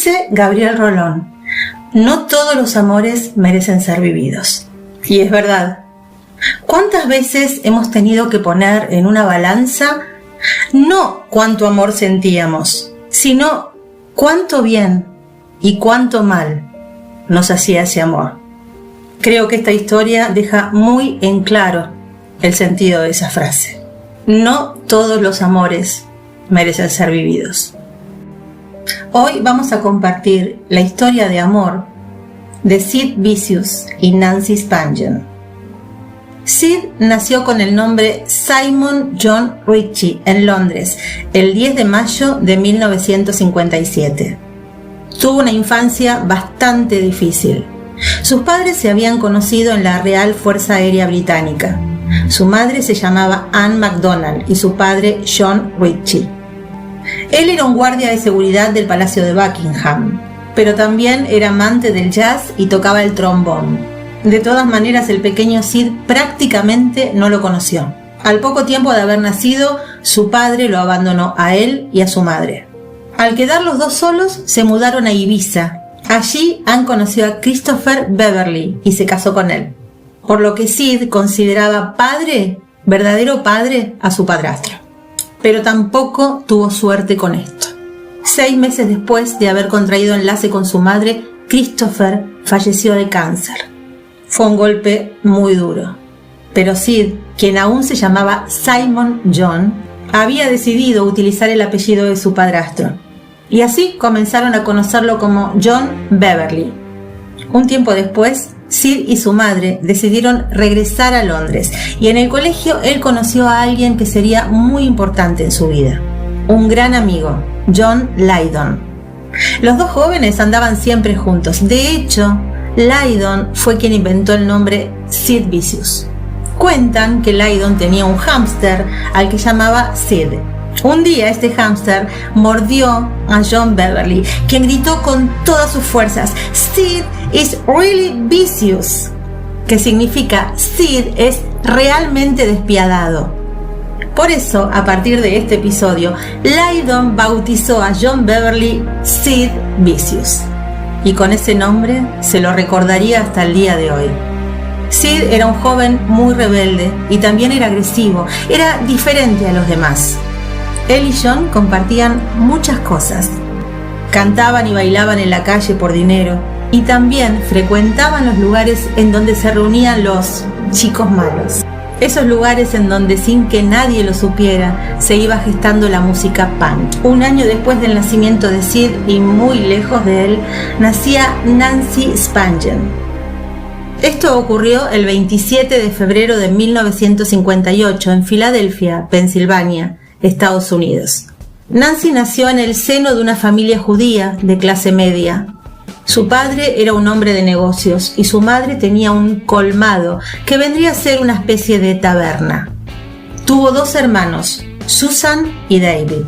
Dice Gabriel Rolón: no todos los amores merecen ser vividos. Y es verdad. ¿Cuántas veces hemos tenido que poner en una balanza no cuánto amor sentíamos, sino cuánto bien y cuánto mal nos hacía ese amor? Creo que esta historia deja muy en claro el sentido de esa frase. No todos los amores merecen ser vividos. Hoy vamos a compartir la historia de amor de Sid Vicious y Nancy Spungen. Sid nació con el nombre Simon John Ritchie en Londres el 10 de mayo de 1957. Tuvo una infancia bastante difícil. Sus padres se habían conocido en la Real Fuerza Aérea Británica. Su madre se llamaba Anne MacDonald y su padre John Ritchie. Él era un guardia de seguridad del Palacio de Buckingham, pero también era amante del jazz y tocaba el trombón. De todas maneras, el pequeño Sid prácticamente no lo conoció. Al poco tiempo de haber nacido, su padre lo abandonó a él y a su madre. Al quedar los dos solos, se mudaron a Ibiza. Allí Anne conoció a Christopher Beverly y se casó con él, por lo que Sid consideraba padre, verdadero padre, a su padrastro. Pero tampoco tuvo suerte con esto. 6 meses después de haber contraído enlace con su madre, Christopher falleció de cáncer. Fue un golpe muy duro. Pero Sid, quien aún se llamaba Simon John, había decidido utilizar el apellido de su padrastro. Y así comenzaron a conocerlo como John Beverly. Un tiempo después, Sid y su madre decidieron regresar a Londres y en el colegio él conoció a alguien que sería muy importante en su vida. Un gran amigo, John Lydon. Los dos jóvenes andaban siempre juntos. De hecho, Lydon fue quien inventó el nombre Sid Vicious. Cuentan que Lydon tenía un hámster al que llamaba Sid. Un día este hámster mordió a John Beverly, quien gritó con todas sus fuerzas: "Sid is really vicious", que significa Sid es realmente despiadado. Por eso, a partir de este episodio, Lydon bautizó a John Beverly Sid Vicious. Y con ese nombre se lo recordaría hasta el día de hoy. Sid era un joven muy rebelde y también era agresivo, era diferente a los demás. Él y John compartían muchas cosas. Cantaban y bailaban en la calle por dinero y también frecuentaban los lugares en donde se reunían los chicos malos. Esos lugares en donde sin que nadie lo supiera se iba gestando la música punk. Un año después del nacimiento de Sid y muy lejos de él, nacía Nancy Spungen. Esto ocurrió el 27 de febrero de 1958 en Filadelfia, Pensilvania, Estados Unidos. Nancy nació en el seno de una familia judía de clase media. Su padre era un hombre de negocios y su madre tenía un colmado que vendría a ser una especie de taberna. Tuvo 2 hermanos, Susan y David.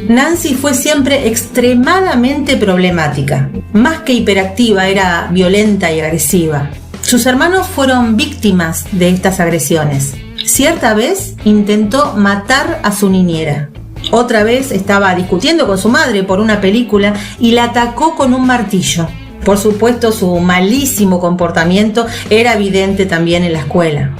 Nancy fue siempre extremadamente problemática. Más que hiperactiva, era violenta y agresiva. Sus hermanos fueron víctimas de estas agresiones. Cierta vez intentó matar a su niñera. Otra vez estaba discutiendo con su madre por una película y la atacó con un martillo. Por supuesto, su malísimo comportamiento era evidente también en la escuela.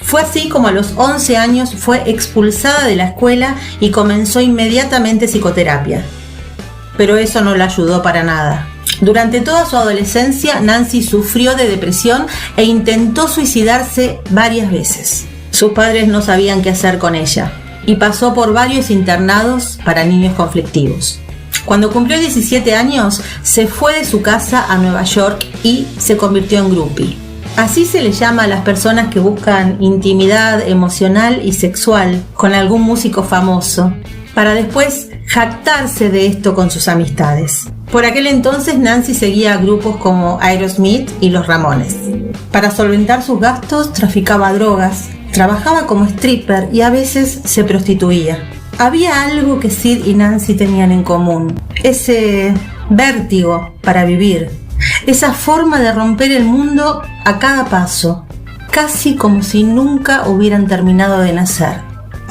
Fue así como a los 11 años fue expulsada de la escuela y comenzó inmediatamente psicoterapia. Pero eso no la ayudó para nada. Durante toda su adolescencia, Nancy sufrió de depresión e intentó suicidarse varias veces. Sus padres no sabían qué hacer con ella y pasó por varios internados para niños conflictivos. Cuando cumplió 17 años, se fue de su casa a Nueva York y se convirtió en groupie. Así se le llama a las personas que buscan intimidad emocional y sexual con algún músico famoso, para después jactarse de esto con sus amistades. Por aquel entonces Nancy seguía a grupos como Aerosmith y Los Ramones. Para solventar sus gastos traficaba drogas, trabajaba como stripper y a veces se prostituía. Había algo que Sid y Nancy tenían en común, ese vértigo para vivir, esa forma de romper el mundo a cada paso, casi como si nunca hubieran terminado de nacer.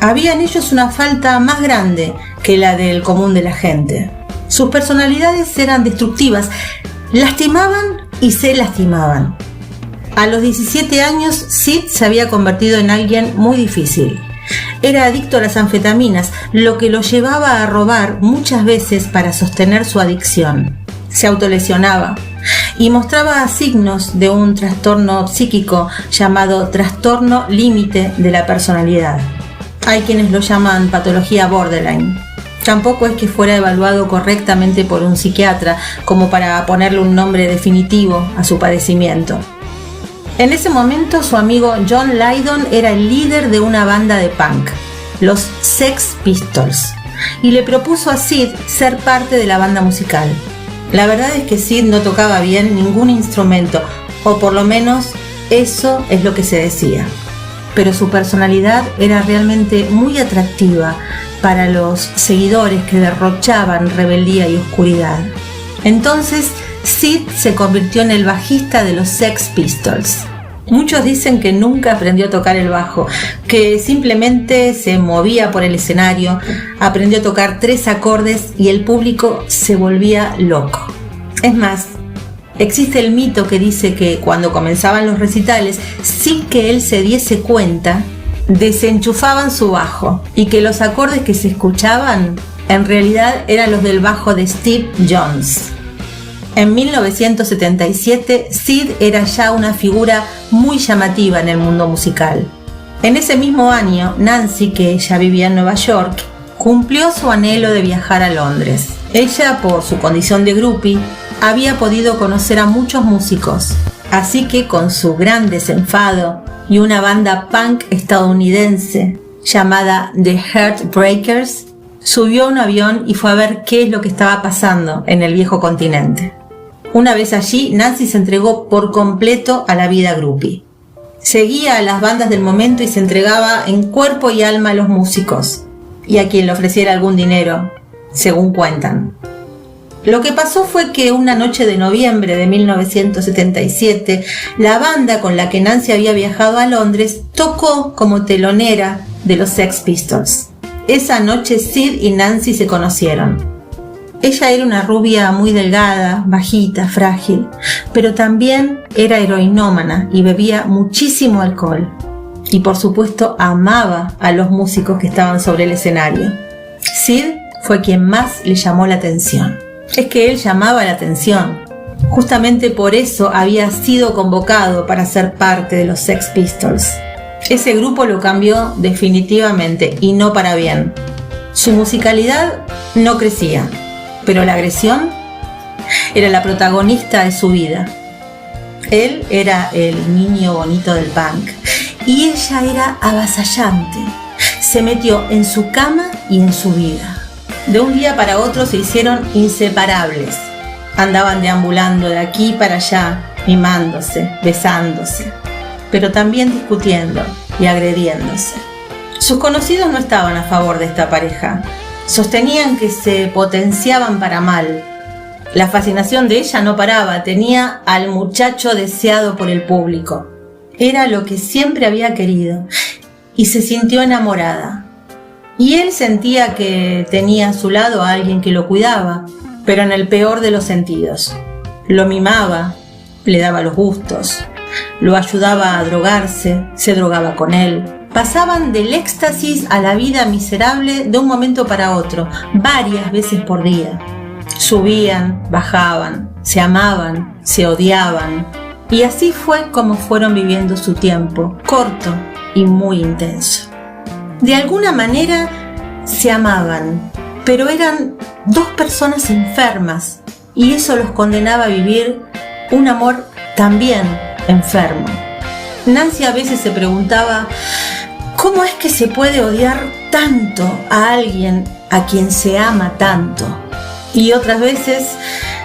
Había en ellos una falta más grande que la del común de la gente. Sus personalidades eran destructivas, lastimaban y se lastimaban. A los 17 años, Sid se había convertido en alguien muy difícil. Era adicto a las anfetaminas, lo que lo llevaba a robar muchas veces para sostener su adicción. Se autolesionaba y mostraba signos de un trastorno psíquico llamado trastorno límite de la personalidad. Hay quienes lo llaman patología borderline. Tampoco es que fuera evaluado correctamente por un psiquiatra como para ponerle un nombre definitivo a su padecimiento. En ese momento su amigo John Lydon era el líder de una banda de punk, los Sex Pistols, y le propuso a Sid ser parte de la banda musical. La verdad es que Sid no tocaba bien ningún instrumento, o por lo menos eso es lo que se decía. Pero su personalidad era realmente muy atractiva para los seguidores que derrochaban rebeldía y oscuridad. Entonces, Sid se convirtió en el bajista de los Sex Pistols. Muchos dicen que nunca aprendió a tocar el bajo, que simplemente se movía por el escenario, aprendió a tocar 3 acordes y el público se volvía loco. Es más, existe el mito que dice que cuando comenzaban los recitales, sin que él se diese cuenta, desenchufaban su bajo y que los acordes que se escuchaban en realidad eran los del bajo de Steve Jones. En 1977, Sid era ya una figura muy llamativa en el mundo musical. En ese mismo año, Nancy, que ya vivía en Nueva York, cumplió su anhelo de viajar a Londres. Ella, por su condición de groupie, había podido conocer a muchos músicos, así que con su gran desenfado y una banda punk estadounidense llamada The Heartbreakers, subió a un avión y fue a ver qué es lo que estaba pasando en el viejo continente. Una vez allí, Nancy se entregó por completo a la vida groupie. Seguía a las bandas del momento y se entregaba en cuerpo y alma a los músicos y a quien le ofreciera algún dinero, según cuentan. Lo que pasó fue que una noche de noviembre de 1977, la banda con la que Nancy había viajado a Londres tocó como telonera de los Sex Pistols. Esa noche Sid y Nancy se conocieron. Ella era una rubia muy delgada, bajita, frágil, pero también era heroinómana y bebía muchísimo alcohol. Y por supuesto amaba a los músicos que estaban sobre el escenario. Sid fue quien más le llamó la atención. Es que él llamaba la atención. Justamente por eso había sido convocado para ser parte de los Sex Pistols. Ese grupo lo cambió definitivamente y no para bien. Su musicalidad no crecía, pero la agresión era la protagonista de su vida. Él era el niño bonito del punk y ella era avasallante. Se metió en su cama y en su vida. De un día para otro se hicieron inseparables. Andaban deambulando de aquí para allá, mimándose, besándose, pero también discutiendo y agrediéndose. Sus conocidos no estaban a favor de esta pareja. Sostenían que se potenciaban para mal. La fascinación de ella no paraba, tenía al muchacho deseado por el público. Era lo que siempre había querido y se sintió enamorada. Y él sentía que tenía a su lado a alguien que lo cuidaba, pero en el peor de los sentidos. Lo mimaba, le daba los gustos, lo ayudaba a drogarse, se drogaba con él. Pasaban del éxtasis a la vida miserable de un momento para otro, varias veces por día. Subían, bajaban, se amaban, se odiaban. Y así fue como fueron viviendo su tiempo, corto y muy intenso. De alguna manera se amaban, pero eran 2 personas enfermas y eso los condenaba a vivir un amor también enfermo. Nancy a veces se preguntaba, ¿cómo es que se puede odiar tanto a alguien a quien se ama tanto? Y otras veces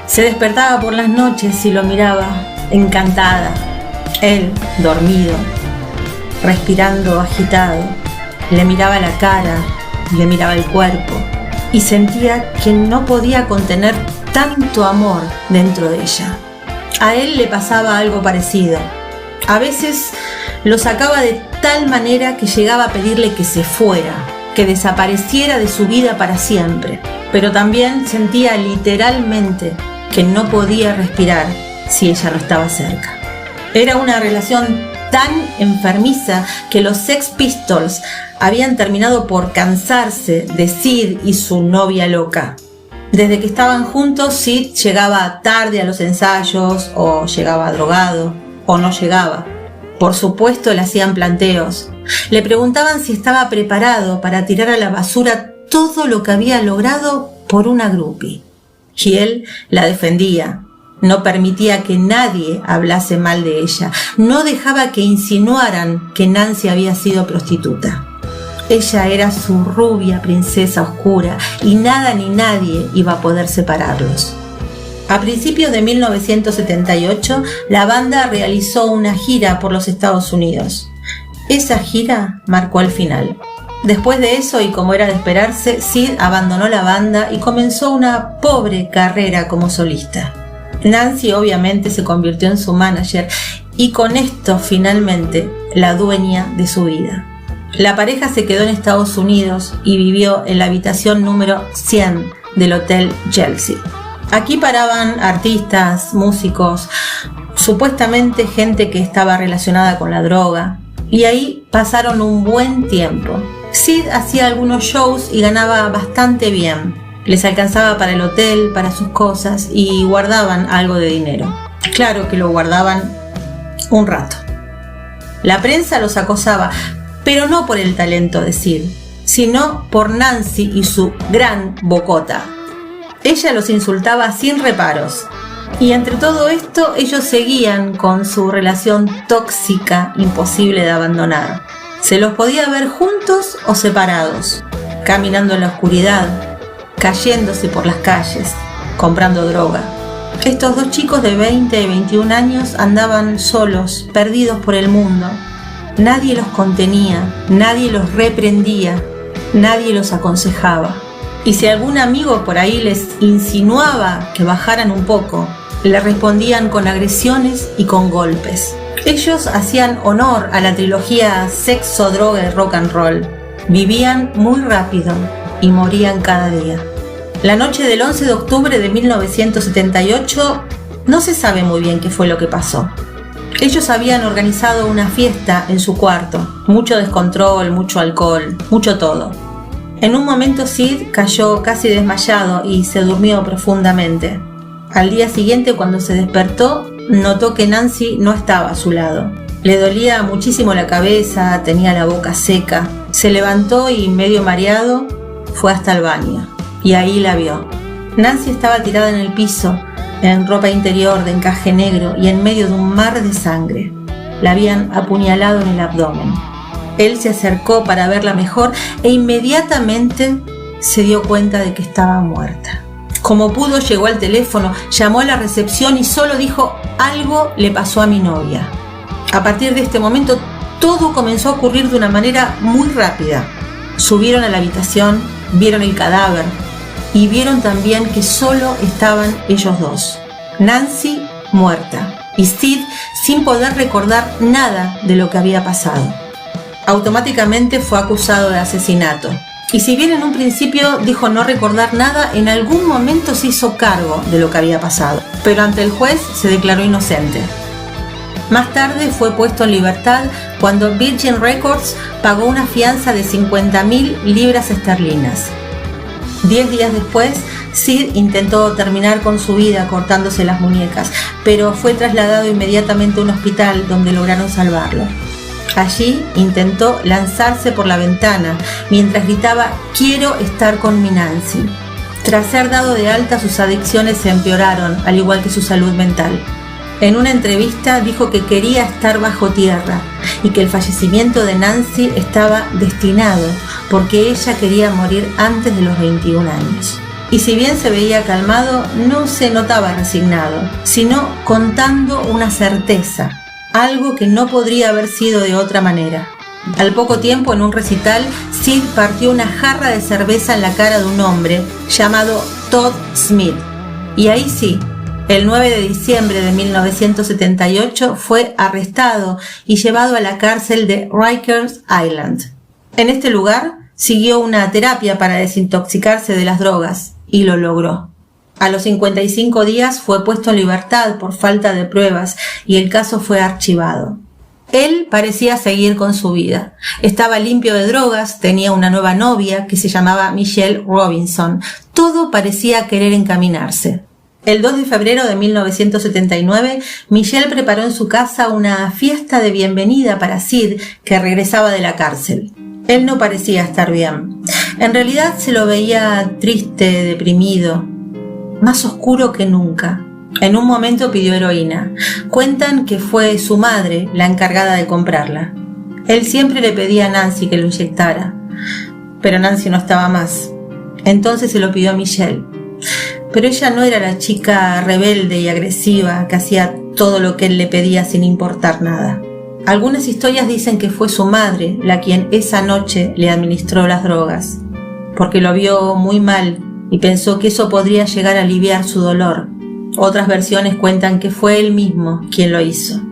se despertaba por las noches y lo miraba encantada, él dormido, respirando agitado. Le miraba la cara, le miraba el cuerpo y sentía que no podía contener tanto amor dentro de ella. A él le pasaba algo parecido. A veces lo sacaba de tal manera que llegaba a pedirle que se fuera, que desapareciera de su vida para siempre, pero también sentía literalmente que no podía respirar si ella no estaba cerca. Era una relación tan enfermiza que los Sex Pistols habían terminado por cansarse de Sid y su novia loca. Desde que estaban juntos, Sid llegaba tarde a los ensayos, o llegaba drogado, o no llegaba. Por supuesto, le hacían planteos. Le preguntaban si estaba preparado para tirar a la basura todo lo que había logrado por una groupie. Y él la defendía. No permitía que nadie hablase mal de ella. No dejaba que insinuaran que Nancy había sido prostituta. Ella era su rubia princesa oscura y nada ni nadie iba a poder separarlos. A principios de 1978, la banda realizó una gira por los Estados Unidos. Esa gira marcó el final. Después de eso, y como era de esperarse, Sid abandonó la banda y comenzó una pobre carrera como solista. Nancy obviamente se convirtió en su manager y con esto finalmente la dueña de su vida. La pareja se quedó en Estados Unidos y vivió en la habitación número 100 del Hotel Chelsea. Aquí paraban artistas, músicos, supuestamente gente que estaba relacionada con la droga, y ahí pasaron un buen tiempo. Sid hacía algunos shows y ganaba bastante bien. Les alcanzaba para el hotel, para sus cosas, y guardaban algo de dinero. Claro que lo guardaban un rato. La prensa los acosaba, pero no por el talento de Sid, sino por Nancy y su gran bocota. Ella los insultaba sin reparos. Y entre todo esto, ellos seguían con su relación tóxica, imposible de abandonar. Se los podía ver juntos o separados, caminando en la oscuridad, cayéndose por las calles, comprando droga. Estos dos chicos de 20 y 21 años andaban solos, perdidos por el mundo. Nadie los contenía, nadie los reprendía, nadie los aconsejaba. Y si algún amigo por ahí les insinuaba que bajaran un poco, le respondían con agresiones y con golpes. Ellos hacían honor a la trilogía sexo, droga y rock and roll. Vivían muy rápido y morían cada día. La noche del 11 de octubre de 1978 no se sabe muy bien qué fue lo que pasó. Ellos habían organizado una fiesta en su cuarto, mucho descontrol, mucho alcohol, mucho todo. En un momento Sid cayó casi desmayado y se durmió profundamente. Al día siguiente, cuando se despertó, notó que Nancy no estaba a su lado. Le dolía muchísimo la cabeza, tenía la boca seca. Se levantó y, medio mareado, fue hasta el baño. Y ahí la vio. Nancy estaba tirada en el piso, en ropa interior de encaje negro y en medio de un mar de sangre. La habían apuñalado en el abdomen. Él se acercó para verla mejor e inmediatamente se dio cuenta de que estaba muerta. Como pudo, llegó al teléfono, llamó a la recepción y solo dijo: algo le pasó a mi novia. A partir de este momento, todo comenzó a ocurrir de una manera muy rápida. Subieron a la habitación, vieron el cadáver y vieron también que solo estaban ellos dos. Nancy muerta y Sid sin poder recordar nada de lo que había pasado. Automáticamente fue acusado de asesinato. Y si bien en un principio dijo no recordar nada, en algún momento se hizo cargo de lo que había pasado, pero ante el juez se declaró inocente. Más tarde fue puesto en libertad cuando Virgin Records pagó una fianza de 50.000 libras esterlinas. 10 días después, Sid intentó terminar con su vida cortándose las muñecas, pero fue trasladado inmediatamente a un hospital donde lograron salvarlo. Allí intentó lanzarse por la ventana mientras gritaba: quiero estar con mi Nancy. Tras ser dado de alta, sus adicciones se empeoraron, al igual que su salud mental. En una entrevista dijo que quería estar bajo tierra y que el fallecimiento de Nancy estaba destinado porque ella quería morir antes de los 21 años. Y si bien se veía calmado, no se notaba resignado, sino contando una certeza, algo que no podría haber sido de otra manera. Al poco tiempo, en un recital, Sid partió una jarra de cerveza en la cara de un hombre llamado Todd Smith. Y ahí sí, el 9 de diciembre de 1978 fue arrestado y llevado a la cárcel de Rikers Island. En este lugar Siguió una terapia para desintoxicarse de las drogas y lo logró. A los 55 días fue puesto en libertad por falta de pruebas y el caso fue archivado. Él parecía seguir con su vida. Estaba limpio de drogas, tenía una nueva novia que se llamaba Michelle Robinson. Todo parecía querer encaminarse. El 2 de febrero de 1979, Michelle preparó en su casa una fiesta de bienvenida para Sid, que regresaba de la cárcel. Él no parecía estar bien. En realidad se lo veía triste, deprimido, más oscuro que nunca. En un momento pidió heroína. Cuentan que fue su madre la encargada de comprarla. Él siempre le pedía a Nancy que lo inyectara, pero Nancy no estaba más. Entonces se lo pidió a Michelle. Pero ella no era la chica rebelde y agresiva que hacía todo lo que él le pedía sin importar nada. Algunas historias dicen que fue su madre la quien esa noche le administró las drogas, porque lo vio muy mal y pensó que eso podría llegar a aliviar su dolor. Otras versiones cuentan que fue él mismo quien lo hizo.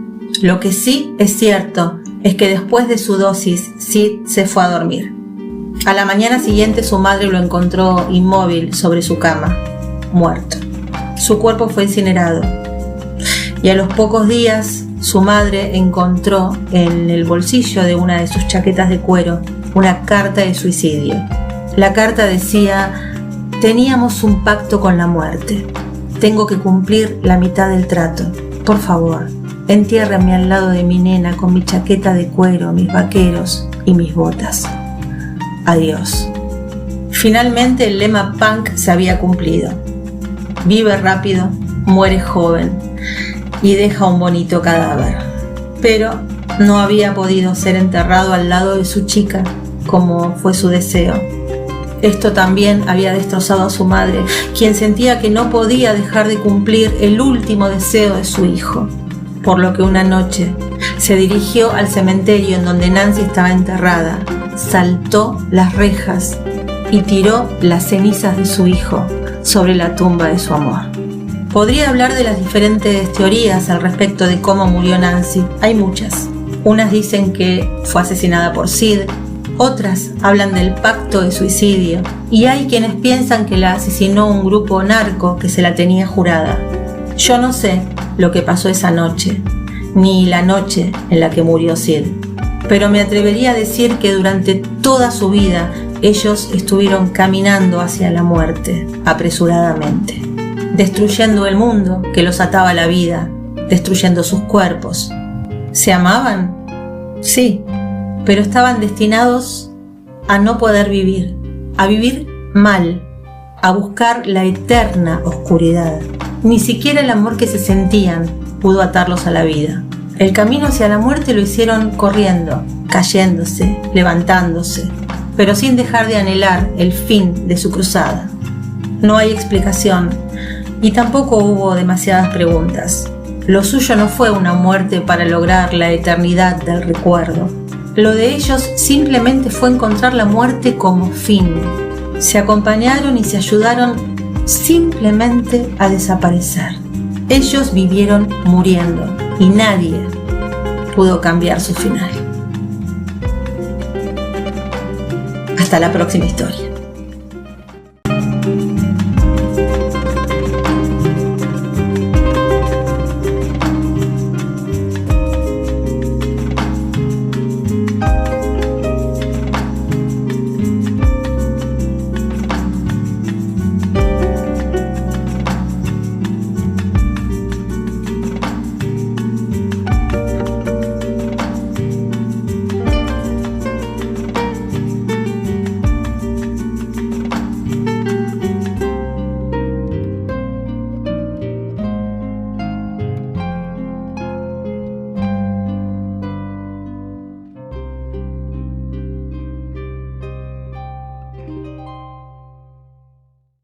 Lo que sí es cierto es que después de su dosis, Sid se fue a dormir. A la mañana siguiente su madre lo encontró inmóvil sobre su cama, muerto. Su cuerpo fue incinerado. Y a los pocos días, su madre encontró en el bolsillo de una de sus chaquetas de cuero una carta de suicidio. La carta decía: teníamos un pacto con la muerte. Tengo que cumplir la mitad del trato. Por favor, entiérrenme al lado de mi nena con mi chaqueta de cuero, mis vaqueros y mis botas. Adiós. Finalmente el lema punk se había cumplido. Vive rápido, muere joven y deja un bonito cadáver. Pero no había podido ser enterrado al lado de su chica, como fue su deseo. Esto también había destrozado a su madre, quien sentía que no podía dejar de cumplir el último deseo de su hijo. Por lo que una noche se dirigió al cementerio en donde Nancy estaba enterrada, saltó las rejas y tiró las cenizas de su hijo sobre la tumba de su amor. Podría hablar de las diferentes teorías al respecto de cómo murió Nancy. Hay muchas. Unas dicen que fue asesinada por Sid, otras hablan del pacto de suicidio y hay quienes piensan que la asesinó un grupo narco que se la tenía jurada. Yo no sé lo que pasó esa noche, ni la noche en la que murió Sid, pero me atrevería a decir que durante toda su vida ellos estuvieron caminando hacia la muerte apresuradamente, destruyendo el mundo que los ataba a la vida, destruyendo sus cuerpos. ¿Se amaban? Sí, pero estaban destinados a no poder vivir, a vivir mal, a buscar la eterna oscuridad. Ni siquiera el amor que se sentían pudo atarlos a la vida. El camino hacia la muerte lo hicieron corriendo, cayéndose, levantándose, pero sin dejar de anhelar el fin de su cruzada. No hay explicación y tampoco hubo demasiadas preguntas. Lo suyo no fue una muerte para lograr la eternidad del recuerdo. Lo de ellos simplemente fue encontrar la muerte como fin. Se acompañaron y se ayudaron simplemente a desaparecer. Ellos vivieron muriendo y nadie pudo cambiar su final. Hasta la próxima historia.